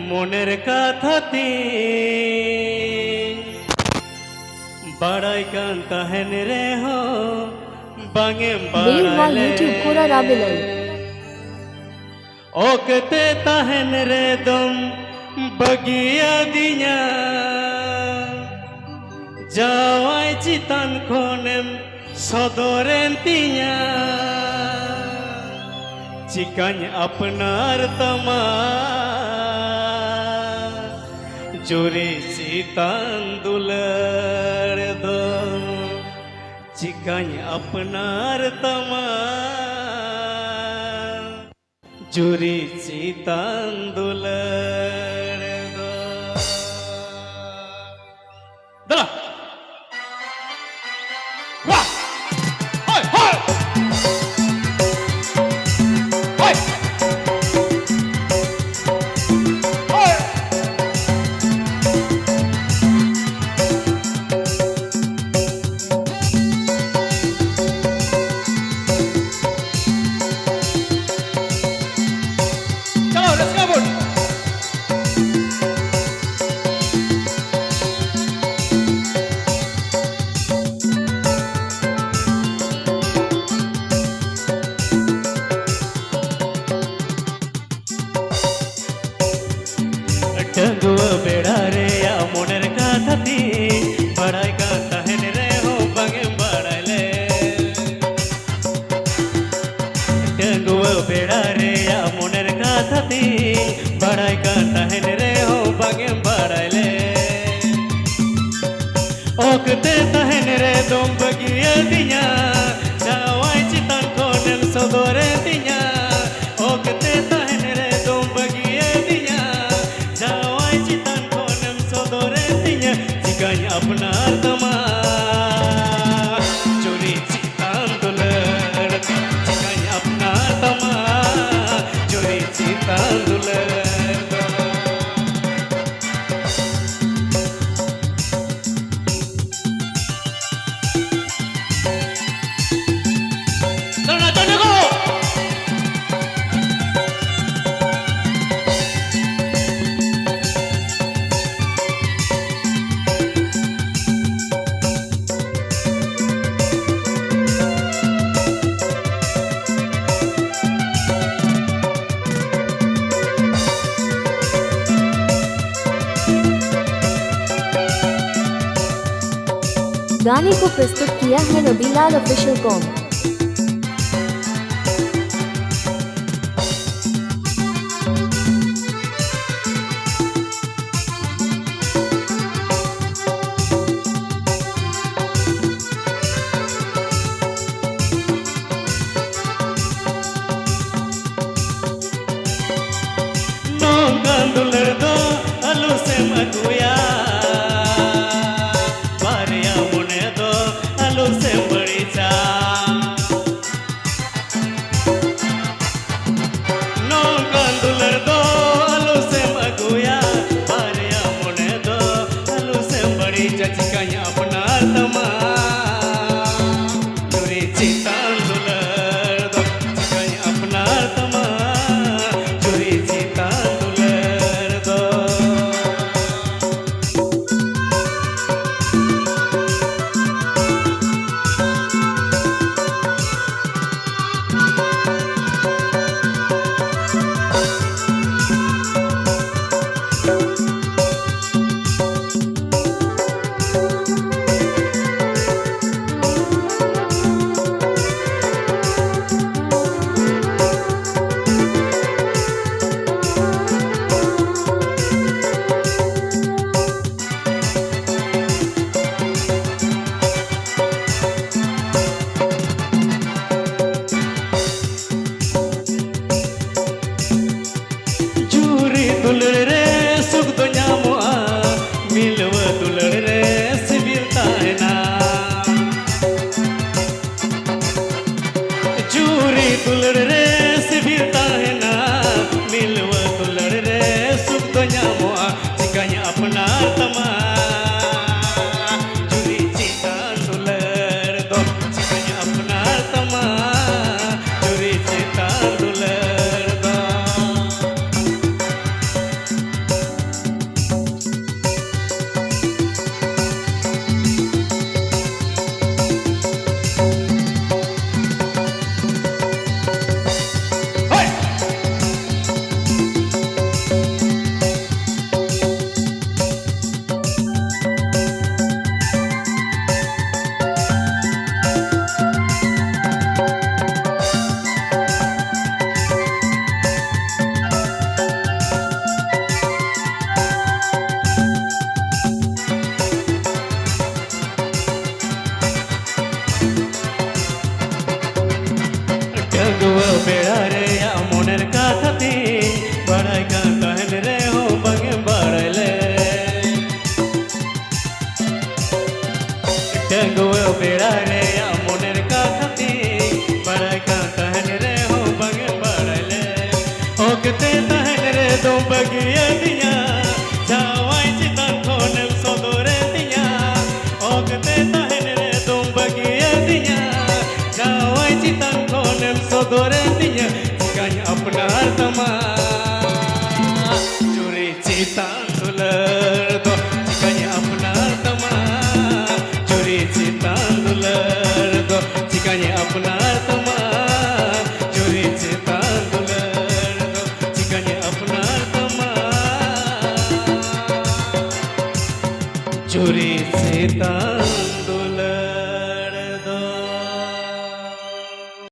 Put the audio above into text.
মনের কথাতে বাড়াই কান তাহেন রে হো বাঙে বাড়াইলে YouTube Kora Rabilal ओकते ताहन रे दम बगिया दिया जावाई चितान खोनेम सदोरेन तिया चिकान अपनार तमा जोरी चितान दुलर दम चिकान अपनार तमा जुरी तांदूलर दला वाह हाय हाय हाय हाय डंगुआ बेड़ा रे या मोनर का थती बड़ाई का तहन रे हो बंगे बड़ाले डंगुआ बेड़ा रे या मोनर का थती बड़ाई का तहन रे हो बंगे बड़ाले ओकते तहन रे दोम बगिया दिया जावाई चितान कोनल सदोरे दिया ओकते तहन रे दोम बगिया दिया जावाई चितान कोनम सदोरे दिया चिकान अपनार तमा चोरी चितान दुलर चिकान अपनार तमा चोरी चितान दुलर गाने को प्रस्तुत किया है रबीलाल ऑफिशियल कॉम। दुलर दो अलू से मगुया बारिया मुने दो अलू से बड़ी चा नौका दुलर दो अलू से मगुया बारिया मुने दो अलू से बड़ी चा चिकाया अपना तमा चोरी चितान दुलर दो चिकाया अपना तमा चोरी चितान दुलर रे सुख तो ᱧᱟᱢᱚᱜᱼᱟ मिलवा दुलर रे सिबिल ताहेना चूरी दुलर रे सिबिल ताहेना मिलवा दुलर रे सुख तो ᱧᱟᱢᱚᱜᱼᱟ चिकाया अपना तमा चूरी चितान दुलर दो चिकाया अपना तमा चूरी चितान दुलर दो बगियदिया जावाई चितन खोनेम सदोरेदिया ओकते तहन रे तुम बगियदिया जावाई चितन खोनेम सदोरेदिया चिकाኝ अपनार तमा चोरी चितन दुलर दो चिकाኝ अपनार तमा चोरी चितन दुलर दो चिकाኝ अपनार तमा चोरी चितन दुलर दो चिकाኝ अपनार तमा चोरी चितन